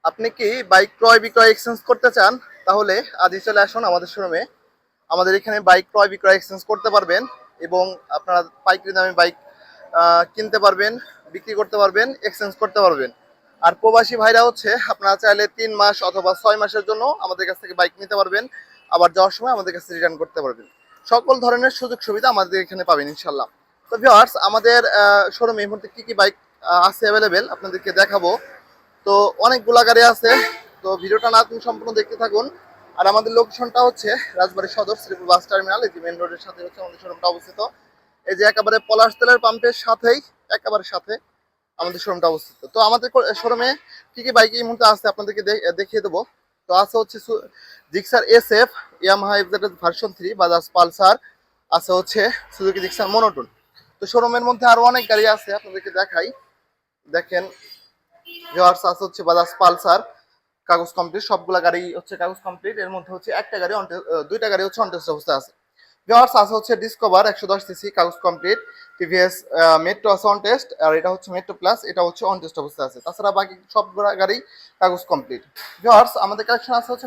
আপনি কি বাইক ক্রয় বিক্রয় এক্সচেঞ্জ করতে চান? তাহলে আজই চলে আসুন আমাদের শোরুমে। আমাদের এখানে বাইক ক্রয় বিক্রয় এক্সচেঞ্জ করতে পারবেন এবং আপনারা পাইকারি দামে বাইক কিনতে পারবেন, বিক্রি করতে পারবেন, এক্সচেঞ্জ করতে পারবেন। আর প্রবাসী ভাইরা হচ্ছে আপনারা চাইলে ৩ মাস অথবা ৬ মাসের জন্য আমাদের কাছ থেকে বাইক নিতে পারবেন। আবার যাওয়ার সময় আমাদের কাছে রিটার্ন করতে পারবেন। সকল ধরনের সুযোগ সুবিধা আমাদের এখানে পাবেন ইনশাল্লাহ। তো ভিউয়ার্স, আমাদের শোরুমে এই মুহূর্তে কি কি বাইক আছে অ্যাভেলেবেল আপনাদেরকে দেখাবো। তো অনেকগুলা গাড়ি আছে। তো ভিডিওটা না তুমি সম্পূর্ণ দেখতে থাকুন। আর আমাদের লোকেশনটা হচ্ছে রাজবাড়ী সদর শ্রীপুর বাস টার্মিনাল, এই যে মেন রোডের সাথে হচ্ছে আমাদের শোরুমটা অবস্থিত। এই যে একেবারে পলাশ তেলের পাম্পের সাথেই, একেবারে সাথে আমাদের শোরুমটা অবস্থিত। তো আমাদের শোরুমে কি কি বাইক এই মুহূর্তে আছে আপনাদেরকে দেখিয়ে দেবো। তো আছে হচ্ছে Gixxer SF, Yamaha FZ version 3, Bajaj Pulsar, আছে হচ্ছে সুজুকি জিক্সার মনোটন। তো শোরুমের মধ্যে আরো অনেক গাড়ি আছে, আপনাদেরকে দেখাই। দেখেন ভিউয়ার্স, আছে হচ্ছে বাজাজ পালসার, কাগজ কমপ্লিট। সবগুলা গাড়ি হচ্ছে কাগজ কমপ্লিট। এর মধ্যে হচ্ছে দুইটা গাড়ি হচ্ছে অনটেস্ট অবস্থায় আছে। ভিউয়ার্স, আছে হচ্ছে ডিসকভার 110 সিসি, কাগজ কমপ্লিট। টিভিএস মেট্রো আছে অন টেস্ট, আর এটা হচ্ছে মেট্রো প্লাস, এটা হচ্ছে অন টেস্ট অবস্থায় আছে। তাছাড়া বাকি সবগুলা গাড়ি কাগজ কমপ্লিট। ভিউয়ার্স, আমাদের কালেকশন আছে হচ্ছে